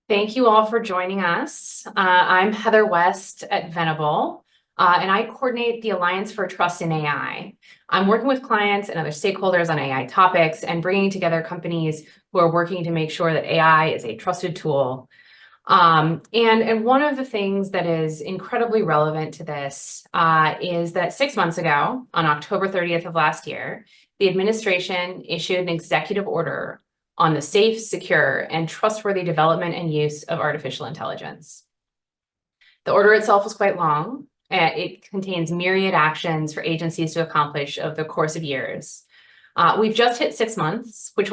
Thank you all for joining us. I'm Heather West at Venable, and I coordinate the Alliance for Trust in AI. I'm working with clients and other stakeholders on AI topics and bringing together companies who are working to make sure that AI is a trusted tool. And one of the things that is incredibly relevant to this is that 6 months ago, on October 30th of last year, the administration issued an executive order on the safe, secure, and trustworthy development and use of artificial intelligence. The order itself was quite long. It contains myriad actions for agencies to accomplish over the course of years. We've just hit 6 months, which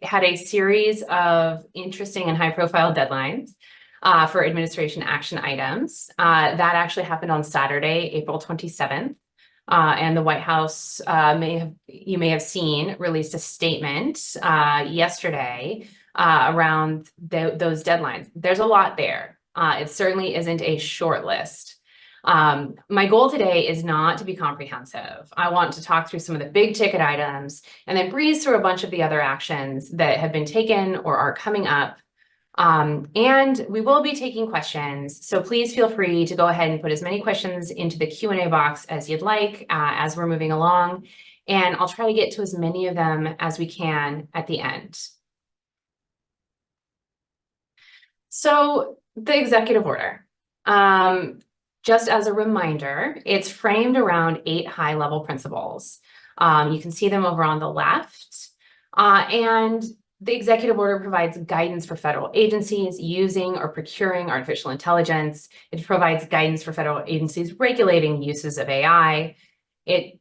had a series of interesting and high-profile deadlines for administration action items. That actually happened on Saturday, April 27th. And the White House you may have seen released a statement yesterday around those deadlines. There's a lot there. It certainly isn't a short list. My goal today is not to be comprehensive. I want to talk through some of the big ticket items and then breeze through a bunch of the other actions that have been taken or are coming up. And we will be taking questions, so please feel free to go ahead and put as many questions into the Q&A box as you'd like as we're moving along, and I'll try to get to as many of them as we can at the end. So the executive order, just as a reminder, it's framed around 8 high-level principles. You can see them over on the left, and the executive order provides guidance for federal agencies using or procuring artificial intelligence. It provides guidance for federal agencies regulating uses of AI. It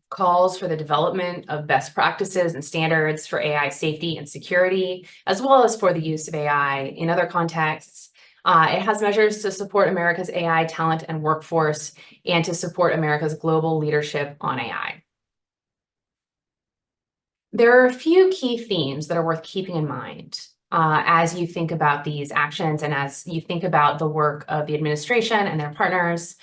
calls for the development of best practices and standards for AI safety and security, as well as for the use of AI in other contexts. It has measures to support America's AI talent and workforce and to support America's global leadership on AI. There are a few key themes that are worth keeping in mind as you think about these actions and as you think about the work of the administration and their partners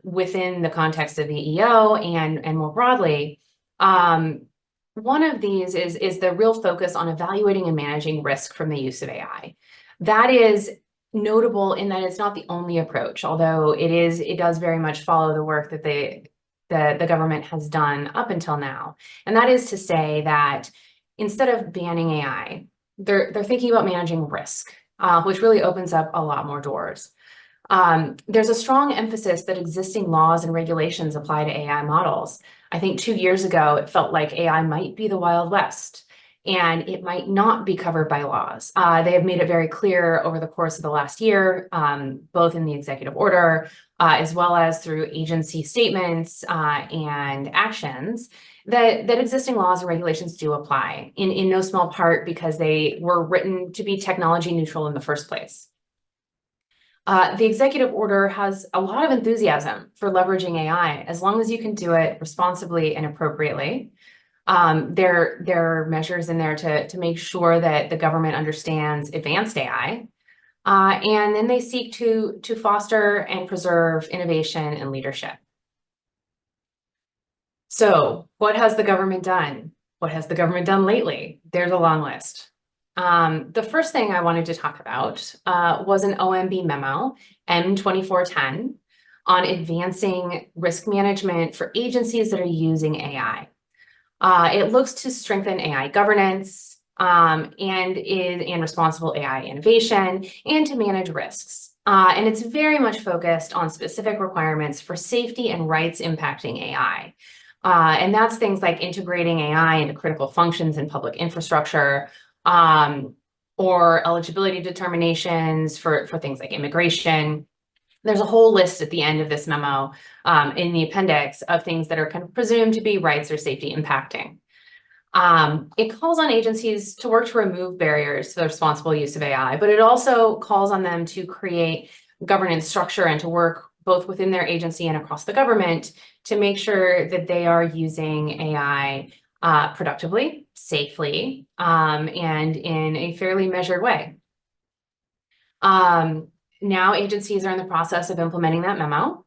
within the context of the EO and more broadly. One of these is the real focus on evaluating and managing risk from the use of AI. That is notable in that it's not the only approach, although it does very much follow the work that the government has done up until now. And that is to say that instead of banning AI, they're thinking about managing risk, which really opens up a lot more doors. There's a strong emphasis that existing laws and regulations apply to AI models. I think 2 years ago, it felt like AI might be the Wild West, and it might not be covered by laws. They have made it very clear over the course of the last year, both in the executive order, as well as through agency statements and actions, that existing laws and regulations do apply, in no small part because they were written to be technology neutral in the first place. The executive order has a lot of enthusiasm for leveraging AI, as long as you can do it responsibly and appropriately. There are measures in there to make sure that the government understands advanced AI, and then they seek to foster and preserve innovation and leadership. So what has the government done? What has the government done lately? There's a long list. The first thing I wanted to talk about was an OMB memo, M2410, on advancing risk management for agencies that are using AI. It looks to strengthen AI governance and responsible AI innovation and to manage risks. And it's very much focused on specific requirements for safety and rights impacting AI. And that's things like integrating AI into critical functions in public infrastructure, or eligibility determinations for things like immigration. There's a whole list at the end of this memo in the appendix of things that are kind of presumed to be rights or safety impacting. It calls on agencies to work to remove barriers to the responsible use of AI, but it also calls on them to create governance structure and to work both within their agency and across the government to make sure that they are using AI productively, safely, and in a fairly measured way. Now agencies are in the process of implementing that memo.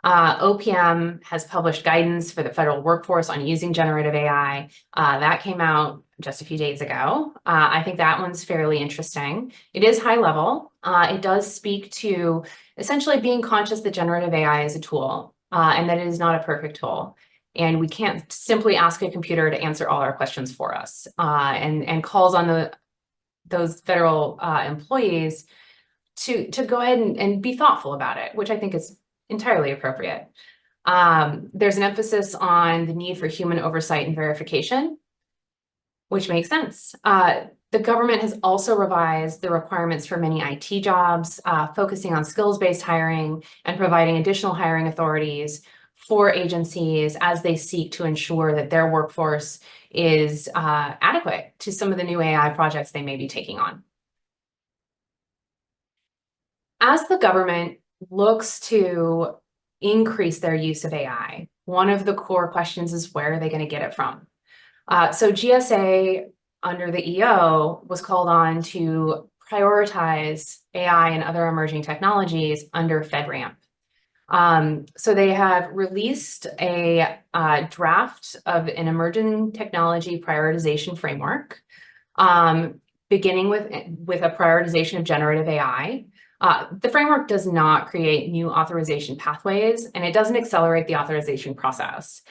OPM has published guidance for the federal workforce on using generative AI. That came out just a few days ago. I think that one's fairly interesting. It is high level. It does speak to essentially being conscious that generative AI is a tool and that it is not a perfect tool. And we can't simply ask a computer to answer all our questions for us, and calls on those federal employees to go ahead and be thoughtful about it, which I think is entirely appropriate. There's an emphasis on the need for human oversight and verification, which makes sense. The government has also revised the requirements for many IT jobs, focusing on skills-based hiring and providing additional hiring authorities for agencies as they seek to ensure that their workforce is adequate to some of the new AI projects they may be taking on. As the government looks to increase their use of AI, one of the core questions is, where are they going to get it from? So GSA under the EO was called on to prioritize AI and other emerging technologies under FedRAMP. So they have released a draft of an emerging technology prioritization framework, beginning with a prioritization of generative AI. The framework does not create new authorization pathways, and it doesn't accelerate the authorization process.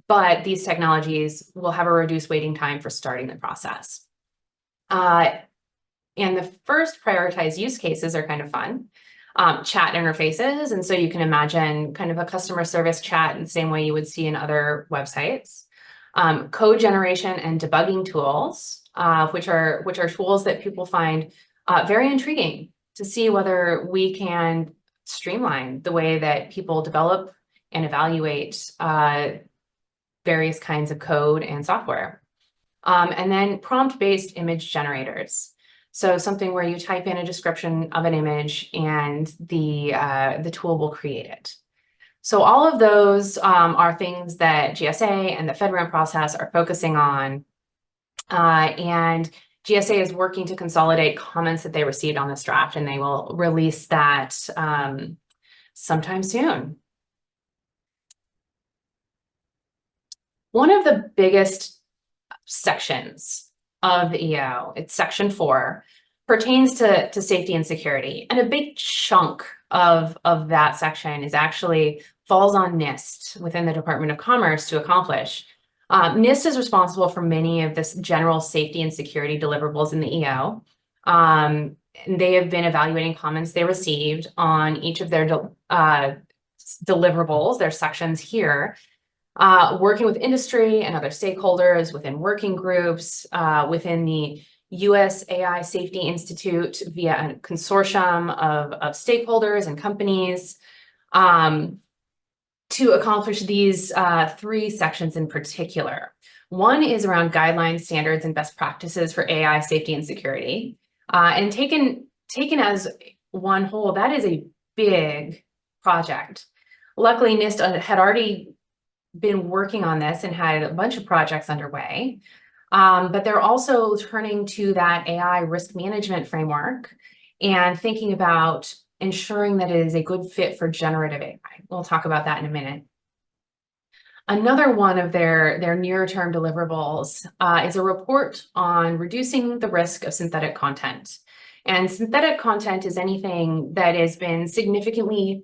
But these technologies will have a reduced waiting time for starting the process. And the first prioritized use cases are kind of fun. Chat interfaces, and so you can imagine kind of a customer service chat in the same way you would see in other websites. Code generation and debugging tools, which are tools that people find very intriguing to see whether we can streamline the way that people develop and evaluate various kinds of code and software. And then prompt-based image generators. So something where you type in a description of an image and the tool will create it. So all of those are things that GSA and the FedRAMP process are focusing on. And GSA is working to consolidate comments that they received on this draft, and they will release that sometime soon. One of the biggest sections of the EO, it's section 4, pertains to safety and security. And a big chunk of that section is actually falls on NIST within the Department of Commerce to accomplish. NIST is responsible for many of this general safety and security deliverables in the EO. And they have been evaluating comments they received on each of their deliverables, their sections here, working with industry and other stakeholders within working groups, within the US AI Safety Institute via a consortium of stakeholders and companies, to accomplish these 3 sections in particular. One is around guidelines, standards, and best practices for AI safety and security. And taken as one whole, that is a big project. Luckily, NIST had already been working on this and had a bunch of projects underway. But they're also turning to that AI risk management framework and thinking about ensuring that it is a good fit for generative AI. We'll talk about that in a minute. Another one of their near-term deliverables is a report on reducing the risk of synthetic content. And synthetic content is anything that has been significantly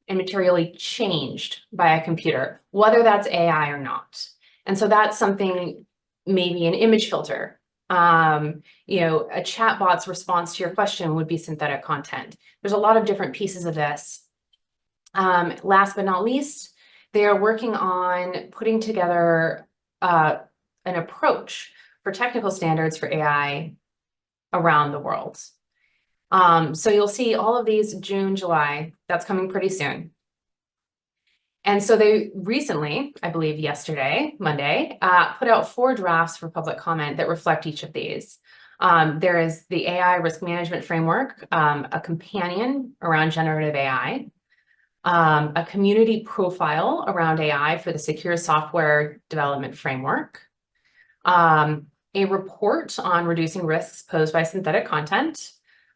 and materially changed by a computer, whether that's AI or not. And so that's something, maybe an image filter. A chatbot's response to your question would be synthetic content. There's a lot of different pieces of this. Last but not least, they are working on putting together an approach for technical standards for AI around the world. So you'll see all of these June, July, that's coming pretty soon. And so they recently, I believe yesterday, Monday, put out 4 drafts for public comment that reflect each of these. There is the AI risk management framework, a companion around generative AI, a community profile around AI for the secure software development framework, a report on reducing risks posed by synthetic content,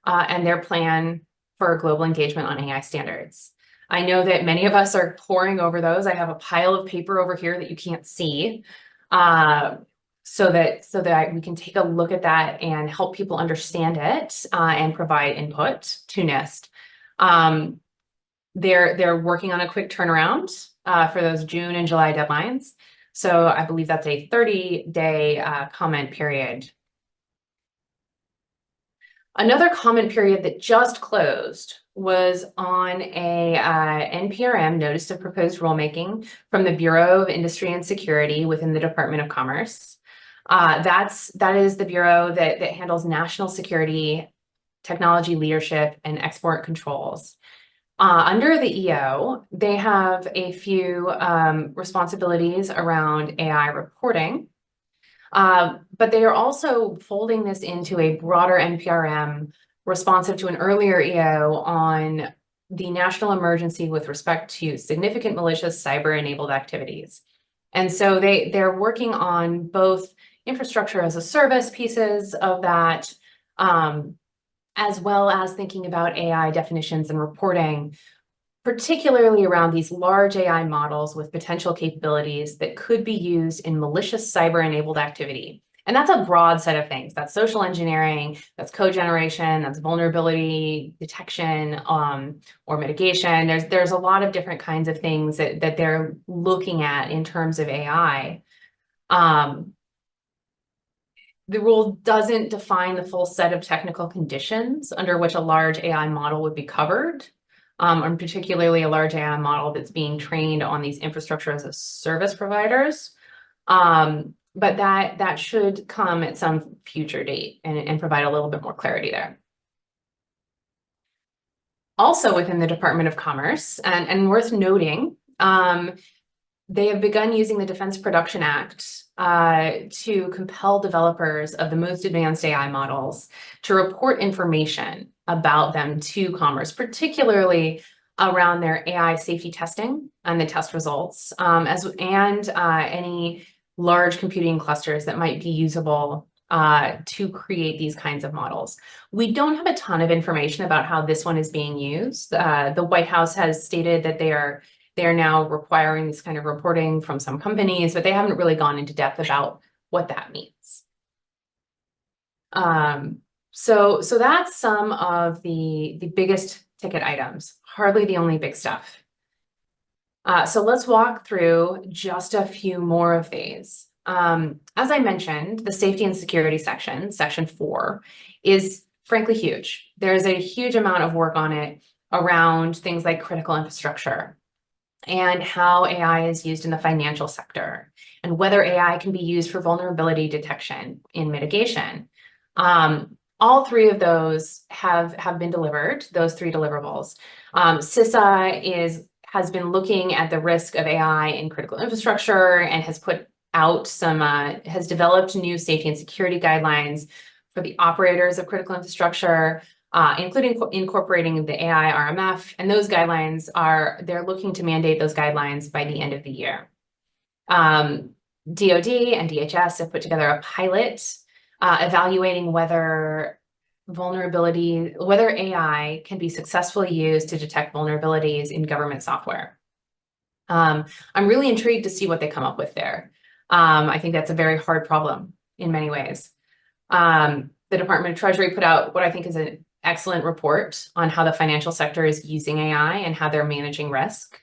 and their plan for global engagement on AI standards. I know that many of us are poring over those. I have a pile of paper over here that you can't see, so that we can take a look at that and help people understand it, and provide input to NIST. They're working on a quick turnaround for those June and July deadlines. So I believe that's a 30-day comment period. Another comment period that just closed was on a NPRM, Notice of Proposed Rulemaking, from the Bureau of Industry and Security within the Department of Commerce. That is the bureau that handles national security, technology leadership, and export controls. Under the EO, they have a few responsibilities around AI reporting. But they are also folding this into a broader NPRM responsive to an earlier EO on the national emergency with respect to significant malicious cyber-enabled activities. And so they're working on both infrastructure as a service pieces of that, as well as thinking about AI definitions and reporting, particularly around these large AI models with potential capabilities that could be used in malicious cyber-enabled activity. And that's a broad set of things. That's social engineering, that's code generation, that's vulnerability detection, or mitigation. There's a lot of different kinds of things that they're looking at in terms of AI. The rule doesn't define the full set of technical conditions under which a large AI model would be covered, and particularly a large AI model that's being trained on these infrastructure as a service providers. But that should come at some future date and provide a little bit more clarity there. Also within the Department of Commerce, and worth noting, they have begun using the Defense Production Act to compel developers of the most advanced AI models to report information about them to Commerce, particularly around their AI safety testing and the test results, and any large computing clusters that might be usable to create these kinds of models. We don't have a ton of information about how this one is being used. The White House has stated that they are now requiring this kind of reporting from some companies, but they haven't really gone into depth about what that means. So that's some of the biggest ticket items, hardly the only big stuff. So let's walk through just a few more of these. As I mentioned, the safety and security section, section 4, is frankly huge. There's a huge amount of work on it around things like critical infrastructure and how AI is used in the financial sector, and whether AI can be used for vulnerability detection in mitigation. All three of those have been delivered, those three deliverables. CISA has been looking at the risk of AI in critical infrastructure and has put out has developed new safety and security guidelines for the operators of critical infrastructure, including incorporating the AI RMF, and those guidelines they're looking to mandate those guidelines by the end of the year. DoD and DHS have put together a pilot evaluating whether AI can be successfully used to detect vulnerabilities in government software. I'm really intrigued to see what they come up with there. I think that's a very hard problem in many ways. The Department of Treasury put out what I think is an excellent report on how the financial sector is using AI and how they're managing risk.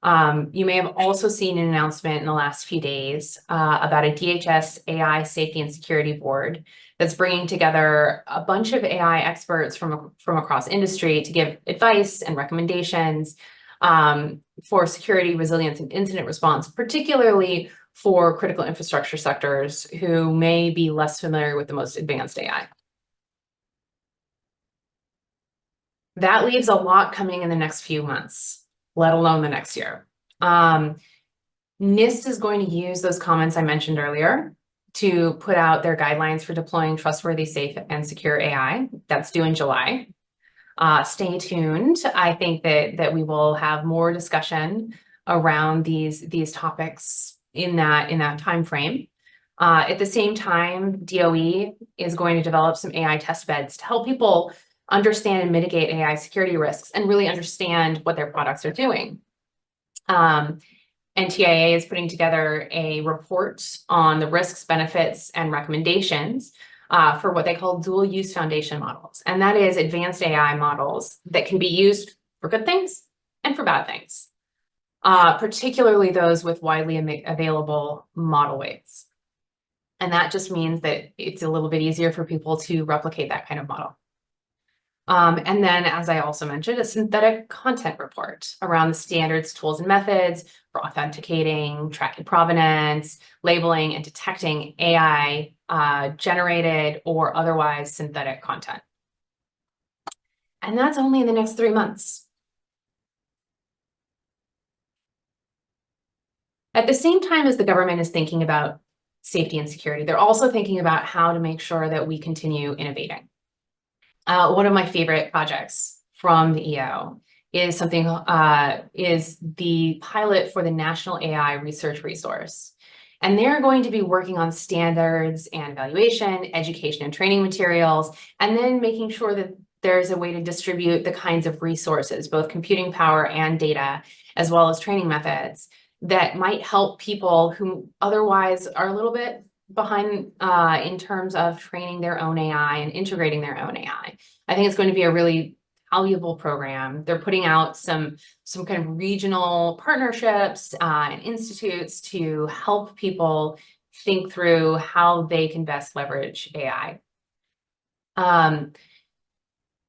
You may have also seen an announcement in the last few days about a DHS AI Safety and Security Board that's bringing together a bunch of AI experts from across industry to give advice and recommendations for security, resilience, and incident response, particularly for critical infrastructure sectors who may be less familiar with the most advanced AI. That leaves a lot coming in the next few months, let alone the next year. NIST is going to use those comments I mentioned earlier to put out their guidelines for deploying trustworthy, safe, and secure AI. That's due in July. Stay tuned. I think that we will have more discussion around these topics in that time frame. At the same time, DOE is going to develop some AI test beds to help people understand and mitigate AI security risks, and really understand what their products are doing. NTIA is putting together a report on the risks, benefits, and recommendations for what they call dual-use foundation models. And that is advanced AI models that can be used for good things and for bad things, particularly those with widely available model weights. And that just means that it's a little bit easier for people to replicate that kind of model. And then, as I also mentioned, a synthetic content report around the standards, tools, and methods for authenticating, tracking provenance, labeling, and detecting AI generated or otherwise synthetic content. And that's only in the next 3 months. At the same time as the government is thinking about safety and security, they're also thinking about how to make sure that we continue innovating. One of my favorite projects from the EO is is the pilot for the National AI Research Resource. And they're going to be working on standards and evaluation, education and training materials, and then making sure that there's a way to distribute the kinds of resources, both computing power and data, as well as training methods that might help people who otherwise are a little bit behind in terms of training their own AI and integrating their own AI. I think it's going to be a really valuable program. They're putting out some kind of regional partnerships and institutes to help people think through how they can best leverage AI. The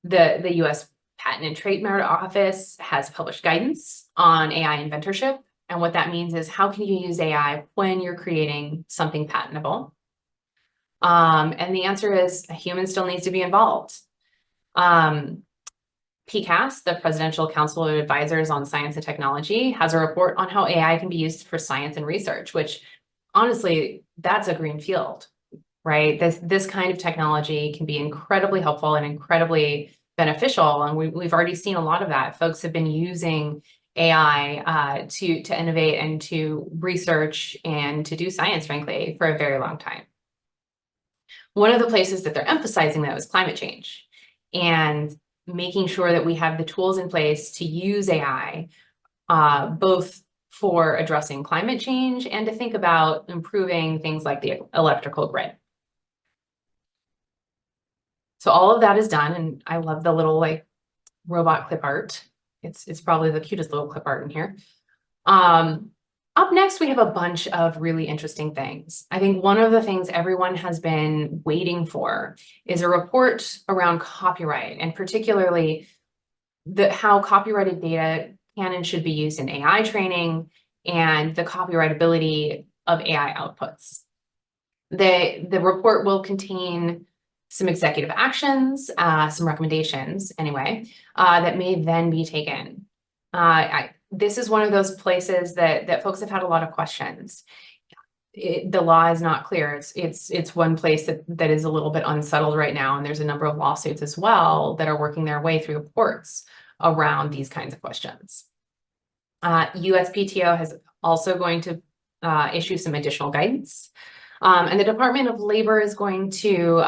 US Patent and Trademark Office has published guidance on AI inventorship. And what that means is, how can you use AI when you're creating something patentable? And the answer is, a human still needs to be involved. PCAS, the Presidential Council of Advisors on Science and Technology, has a report on how AI can be used for science and research, which honestly, that's a green field, right? This kind of technology can be incredibly helpful and incredibly beneficial. And we've already seen a lot of that. Folks have been using AI to innovate and to research and to do science, frankly, for a very long time. One of the places that they're emphasizing, though, is climate change and making sure that we have the tools in place to use AI, both for addressing climate change and to think about improving things like the electrical grid. So all of that is done, and I love the little robot clip art. It's probably the cutest little clip art in here. Up next, we have a bunch of really interesting things. I think one of the things everyone has been waiting for is a report around copyright, and particularly how copyrighted data can and should be used in AI training and the copyrightability of AI outputs. The report will contain some executive actions, some recommendations anyway, that may then be taken. This is one of those places that folks have had a lot of questions. The law is not clear. It's one place that is a little bit unsettled right now, and there's a number of lawsuits as well that are working their way through the courts around these kinds of questions. USPTO is also going to issue some additional guidance. And the Department of Labor is going to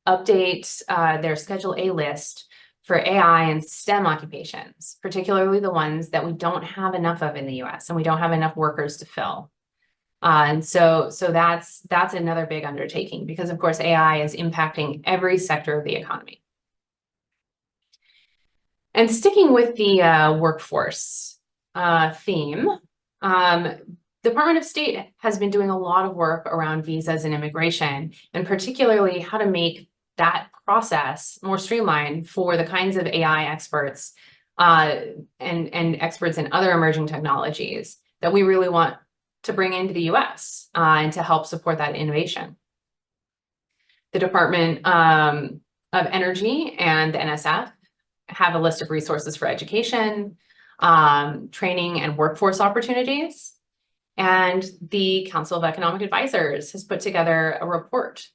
update their Schedule A list for AI and STEM occupations, particularly the ones that we don't have enough of in the US and we don't have enough workers to fill. And so that's another big undertaking, because of course AI is impacting every sector of the economy. And sticking with the workforce theme, Department of State has been doing a lot of work around visas and immigration, and particularly how to make that process more streamlined for the kinds of AI experts and experts in other emerging technologies that we really want to bring into the US and to help support that innovation. The Department of Energy and the NSF have a list of resources for education, training, and workforce opportunities. And the Council of Economic Advisors has put together a report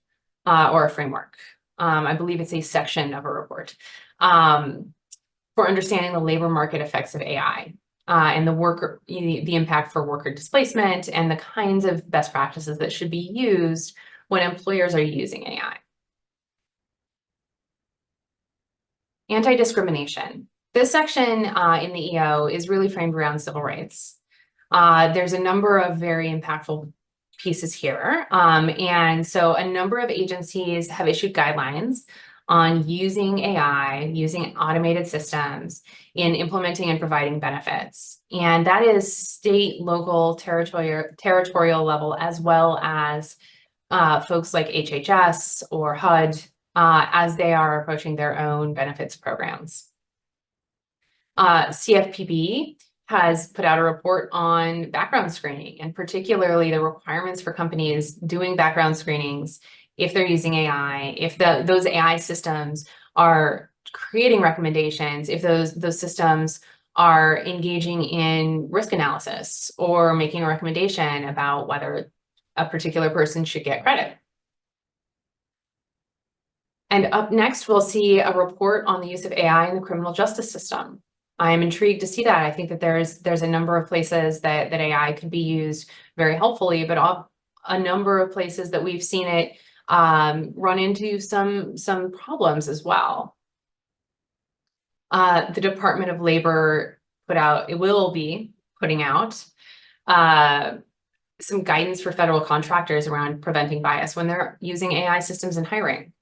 or a framework. I believe it's a section of a report for understanding the labor market effects of AI and the impact for worker displacement and the kinds of best practices that should be used when employers are using AI. Anti-discrimination. This section in the EO is really framed around civil rights. There's a number of very impactful pieces here. And so a number of agencies have issued guidelines on using AI, using automated systems in implementing and providing benefits. And that is state, local, territorial level, as well as folks like HHS or HUD as they are approaching their own benefits programs. CFPB has put out a report on background screening, and particularly the requirements for companies doing background screenings if they're using AI, if those AI systems are creating recommendations, if those systems are engaging in risk analysis or making a recommendation about whether a particular person should get credit. And up next, we'll see a report on the use of AI in the criminal justice system. I'm intrigued to see that. I think that there's a number of places that AI could be used very helpfully, but a number of places that we've seen it run into some problems as well. The Department of Labor will be putting out some guidance for federal contractors around preventing bias when they're using AI systems in hiring.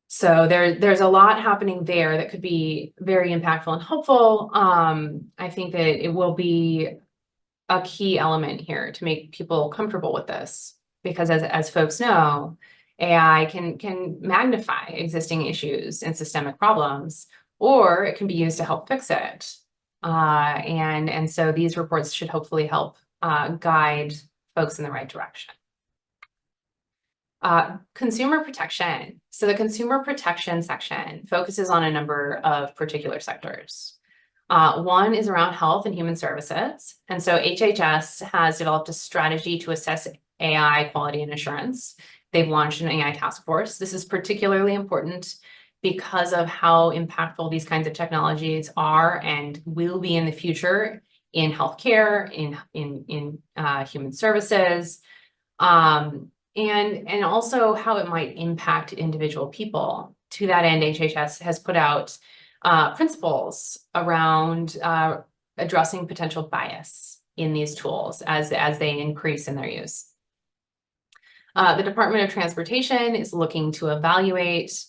So there's a lot happening there that could be very impactful and helpful. I think that it will be a key element here to make people comfortable with this, because as folks know, AI can magnify existing issues and systemic problems, or it can be used to help fix it. And so these reports should hopefully help guide folks in the right direction. Consumer protection. So the consumer protection section focuses on a number of particular sectors. One is around health and human services. And so HHS has developed a strategy to assess AI quality and assurance. They've launched an AI task force. This is particularly important because of how impactful these kinds of technologies are and will be in the future in healthcare, in human services, and also how it might impact individual people. To that end, HHS has put out principles around addressing potential bias in these tools as they increase in their use. The Department of Transportation is looking to evaluate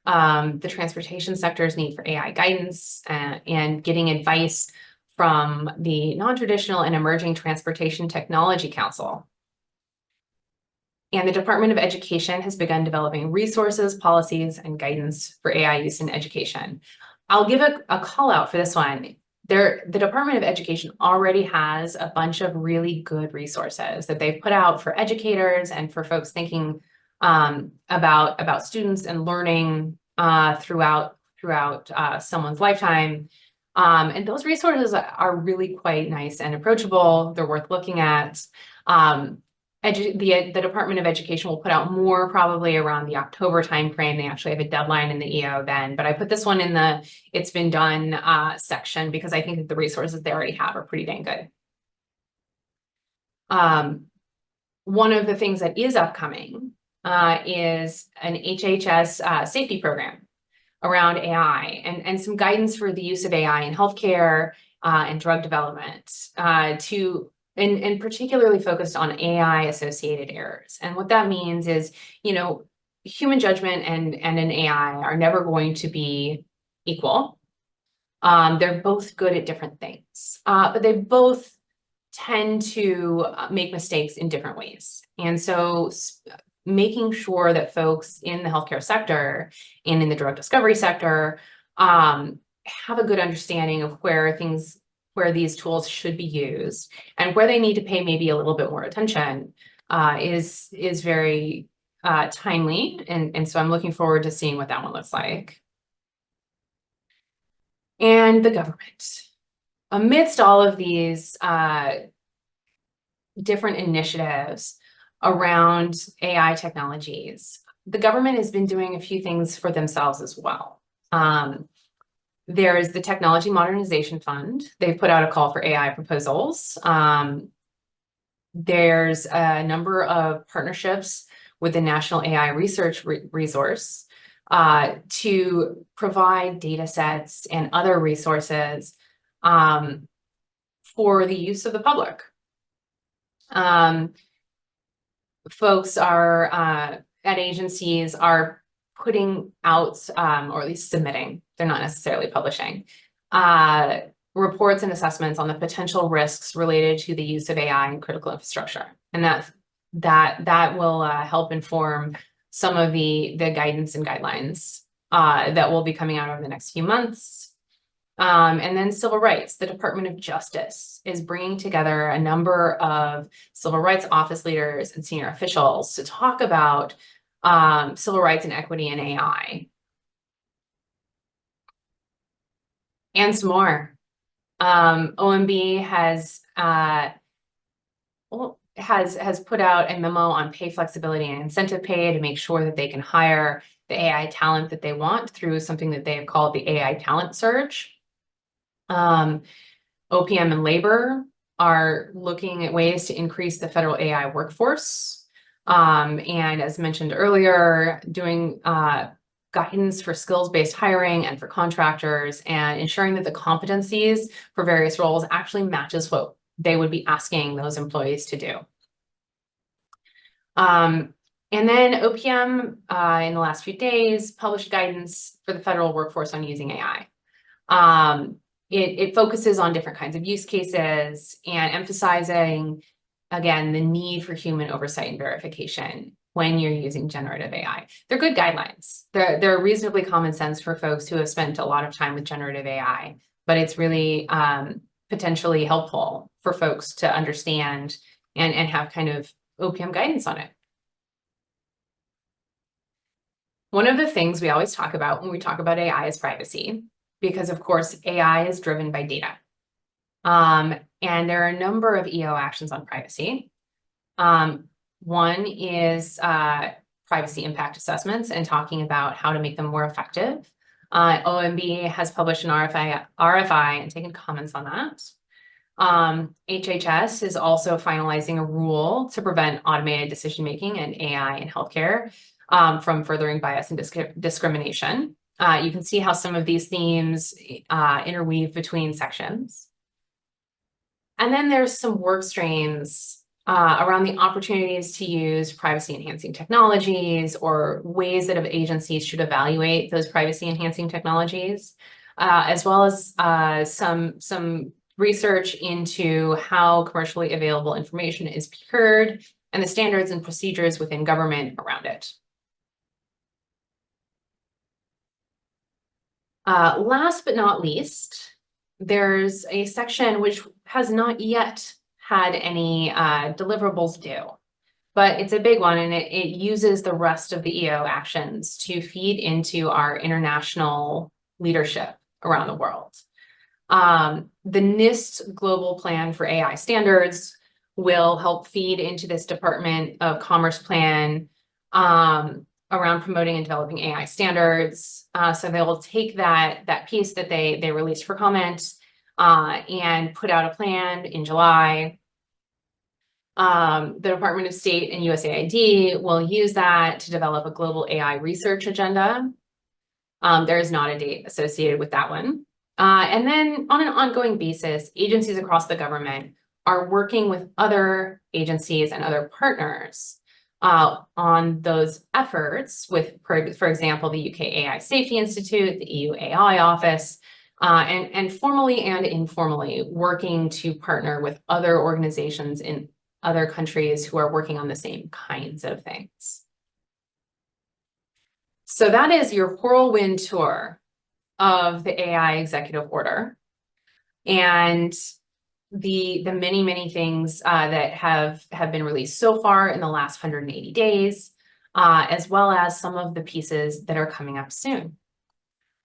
the transportation sector's need for AI guidance and getting advice from the Non-Traditional and Emerging Transportation Technology Council. And the Department of Education has begun developing resources, policies, and guidance for AI use in education. I'll give a call out for this one. The Department of Education already has a bunch of really good resources that they've put out for educators and for folks thinking about students and learning throughout someone's lifetime. And those resources are really quite nice and approachable. They're worth looking at. The Department of Education will put out more probably around the October timeframe. They actually have a deadline in the EO then, but I put this one in the It's Been Done section because I think that the resources they already have are pretty dang good. One of the things that is upcoming is an HHS safety program around AI and some guidance for the use of AI in healthcare and drug development and particularly focused on AI-associated errors. And what that means is, human judgment and an AI are never going to be equal. They're both good at different things, but they both tend to make mistakes in different ways. And so making sure that folks in the healthcare sector and in the drug discovery sector have a good understanding of where these tools should be used and where they need to pay maybe a little bit more attention is very timely. And so I'm looking forward to seeing what that one looks like. And the government. Amidst all of these different initiatives around AI technologies, the government has been doing a few things for themselves as well. There's the Technology Modernization Fund. They've put out a call for AI proposals. There's a number of partnerships with the National AI Research Resource to provide data sets and other resources for the use of the public. Folks are at agencies are putting out, or at least submitting, they're not necessarily publishing, reports and assessments on the potential risks related to the use of AI in critical infrastructure. And that will help inform some of the guidance and guidelines that will be coming out over the next few months. And then civil rights, the Department of Justice is bringing together a number of civil rights office leaders and senior officials to talk about civil rights and equity in AI. And some more. OMB has put out a memo on pay flexibility and incentive pay to make sure that they can hire the AI talent that they want through something that they have called the AI talent surge. OPM and labor are looking at ways to increase the federal AI workforce. And as mentioned earlier, doing guidance for skills-based hiring and for contractors, and ensuring that the competencies for various roles actually matches what they would be asking those employees to do. And then OPM in the last few days published guidance for the federal workforce on using AI. It focuses on different kinds of use cases and emphasizing, again, the need for human oversight and verification when you're using generative AI. They're good guidelines. They're reasonably common sense for folks who have spent a lot of time with generative AI, but it's really potentially helpful for folks to understand and have kind of OPM guidance on it. One of the things we always talk about when we talk about AI is privacy, because of course, AI is driven by data. And there are a number of EO actions on privacy. One is privacy impact assessments and talking about how to make them more effective. OMB has published an RFI and taken comments on that. HHS is also finalizing a rule to prevent automated decision-making and AI in healthcare from furthering bias and discrimination. You can see how some of these themes interweave between sections. And then there's some work streams around the opportunities to use privacy-enhancing technologies, or ways that agencies should evaluate those privacy-enhancing technologies, as well as some research into how commercially available information is procured and the standards and procedures within government around it. Last but not least, there's a section which has not yet had any deliverables due, but it's a big one, and it uses the rest of the EO actions to feed into our international leadership around the world. The NIST Global Plan for AI Standards will help feed into this Department of Commerce plan around promoting and developing AI standards. So they will take that piece that they released for comment and put out a plan in July. The Department of State and USAID will use that to develop a global AI research agenda. There is not a date associated with that one. And then on an ongoing basis, agencies across the government are working with other agencies and other partners on those efforts with, for example, the UK AI Safety Institute, the EU AI Office, and formally and informally working to partner with other organizations in other countries who are working on the same kinds of things. So that is your whirlwind tour of the AI executive order and the many, many things that have been released so far in the last 180 days, as well as some of the pieces that are coming up soon.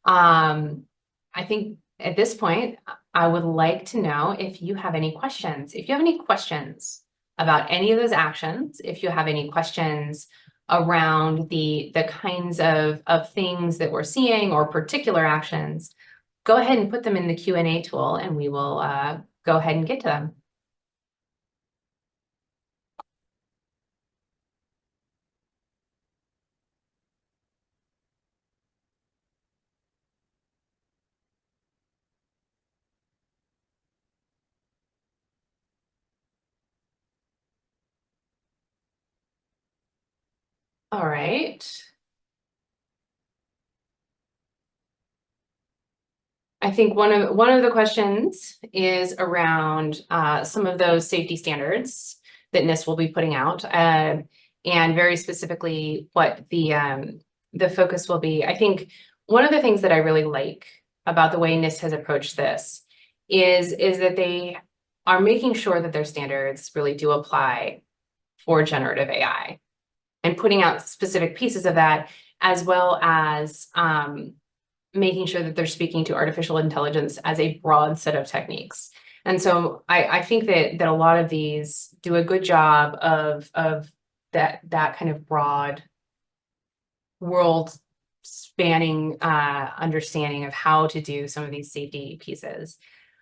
I think at this point, I would like to know if you have any questions. If you have any questions about any of those actions, if you have any questions around the kinds of things that we're seeing or particular actions, go ahead and put them in the Q&A tool and we will go ahead and get to them. All right. I think one of the questions is around some of those safety standards that NIST will be putting out, and very specifically what the focus will be. I think one of the things that I really like about the way NIST has approached this is that they are making sure that their standards really do apply for generative AI and putting out specific pieces of that, as well as making sure that they're speaking to artificial intelligence as a broad set of techniques. And so I think that a lot of these do a good job of that kind of broad world spanning understanding of how to do some of these safety pieces.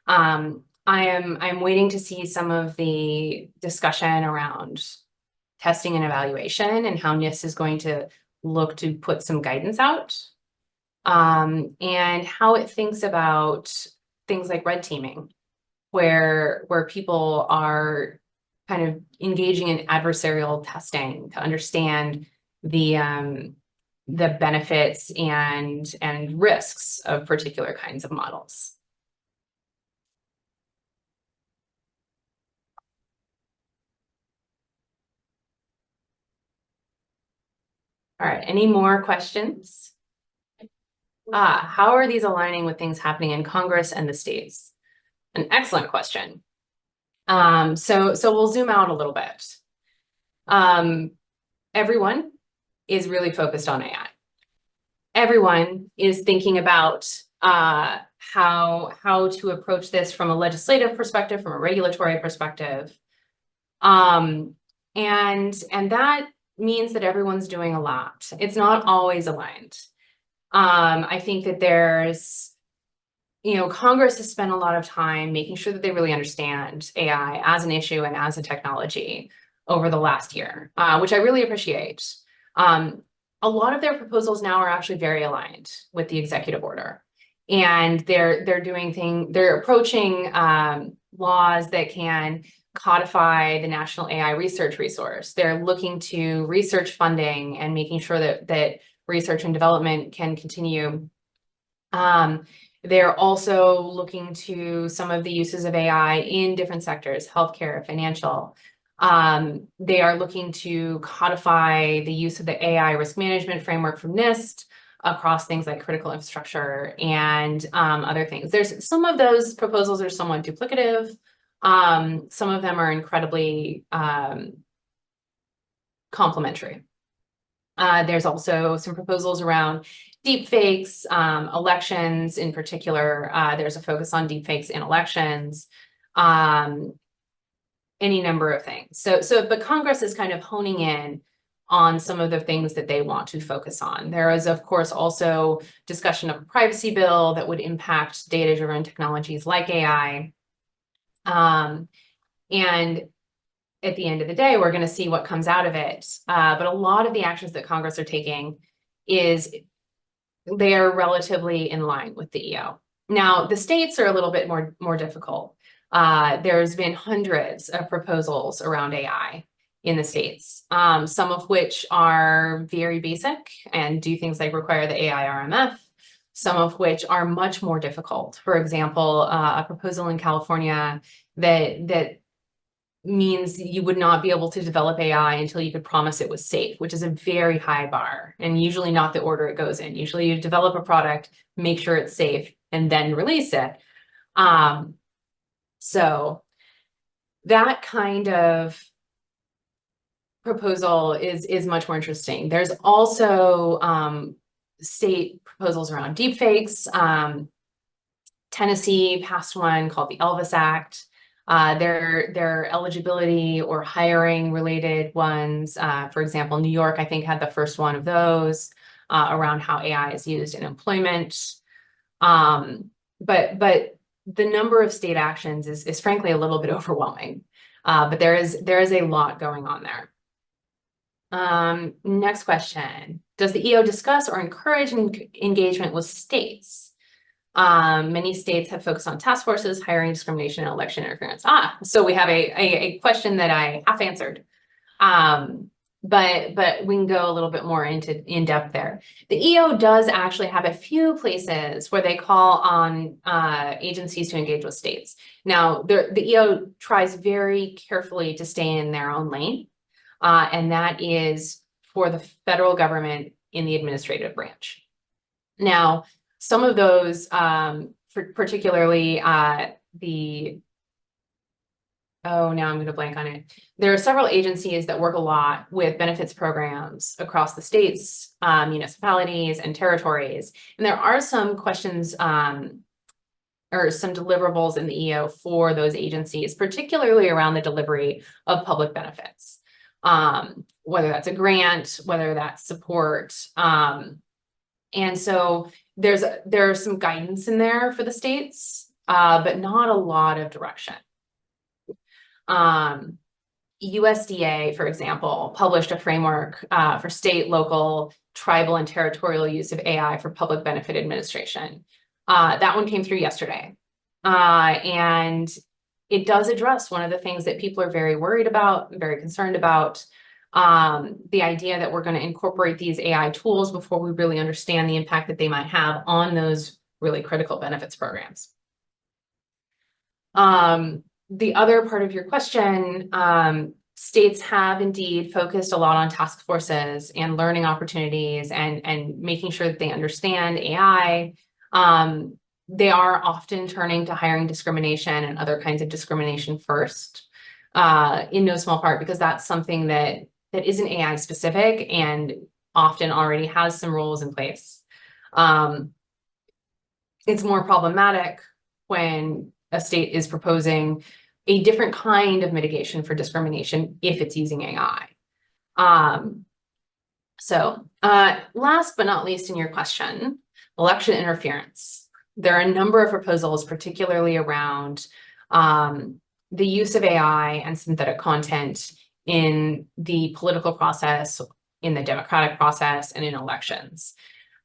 I'm waiting to see some of the discussion around testing and evaluation and how NIST is going to look to put some guidance out, and how it thinks about things like red teaming, where people are kind of engaging in adversarial testing to understand the benefits and risks of particular kinds of models. All right, any more questions? How are these aligning with things happening in Congress and the states? An excellent question. So we'll zoom out a little bit. Everyone is really focused on AI. Everyone is thinking about how to approach this from a legislative perspective, from a regulatory perspective. And that means that everyone's doing a lot. It's not always aligned. I think that there's, Congress has spent a lot of time making sure that they really understand AI as an issue and as a technology over the last year, which I really appreciate. A lot of their proposals now are actually very aligned with the executive order, and they're approaching laws that can codify the National AI Research Resource. They're looking to research funding and making sure that research and development can continue. They're also looking to some of the uses of AI in different sectors, healthcare, financial. They are looking to codify the use of the AI risk management framework from NIST across things like critical infrastructure and other things. There's some of those proposals are somewhat duplicative. Some of them are incredibly complementary. There's also some proposals around deepfakes, elections in particular. There's a focus on deepfakes in elections, any number of things. But Congress is kind of honing in on some of the things that they want to focus on. There is, of course, also discussion of a privacy bill that would impact data-driven technologies like AI. And at the end of the day, we're going to see what comes out of it. But a lot of the actions that Congress are taking they are relatively in line with the EO. Now, the states are a little bit more difficult. There's been hundreds of proposals around AI in the states, some of which are very basic and do things like require the AI RMF, some of which are much more difficult. For example, a proposal in California that means you would not be able to develop AI until you could promise it was safe, which is a very high bar and usually not the order it goes in. Usually you develop a product, make sure it's safe, and then release it. So that kind of proposal is much more interesting. There's also state proposals around deepfakes. Tennessee passed one called the Elvis Act. Their eligibility or hiring related ones. For example, New York, I think, had the first one of those around how AI is used in employment. But the number of state actions is frankly a little bit overwhelming. But there is a lot going on there. Next question. Does the EO discuss or encourage engagement with states? Many states have focused on task forces, hiring, discrimination, and election interference. So we have a question that I half answered. but we can go a little bit more in depth there. The EO does actually have a few places where they call on agencies to engage with states. Now, the EO tries very carefully to stay in their own lane, and that is for the federal government in the administrative branch. Now, some of those, particularly oh, now I'm going to blank on it. There are several agencies that work a lot with benefits programs across the states, municipalities, and territories. And there are some questions or some deliverables in the EO for those agencies, particularly around the delivery of public benefits, whether that's a grant, whether that's support. And so there's some guidance in there for the states, but not a lot of direction. USDA, for example, published a framework for state, local, tribal, and territorial use of AI for public benefit administration. That one came through yesterday. And it does address one of the things that people are very worried about, very concerned about, the idea that we're going to incorporate these AI tools before we really understand the impact that they might have on those really critical benefits programs. The other part of your question, states have indeed focused a lot on task forces and learning opportunities and making sure that they understand AI. They are often turning to hiring discrimination and other kinds of discrimination first, in no small part because that's something that isn't AI specific and often already has some rules in place. It's more problematic when a state is proposing a different kind of mitigation for discrimination if it's using AI. Last but not least in your question, election interference. There are a number of proposals, particularly around the use of AI and synthetic content in the political process, in the democratic process, and in elections.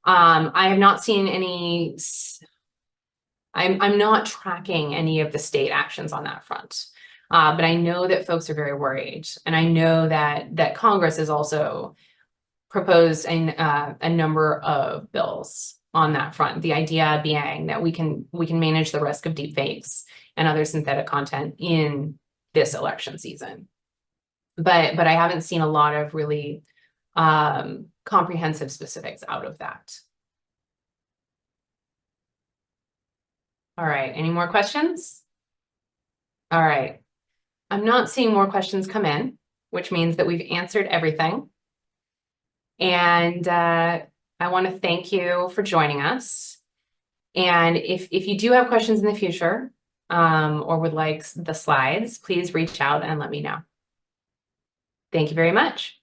I have not seen any. I'm not tracking any of the state actions on that front, but I know that folks are very worried, and I know that Congress has also proposed a number of bills on that front. The idea being that we can manage the risk of deepfakes and other synthetic content in this election season, but I haven't seen a lot of really comprehensive specifics out of that. All right, any more questions? All right, I'm not seeing more questions come in, which means that we've answered everything. And I want to thank you for joining us. And if you do have questions in the future or would like the slides, please reach out and let me know. Thank you very much.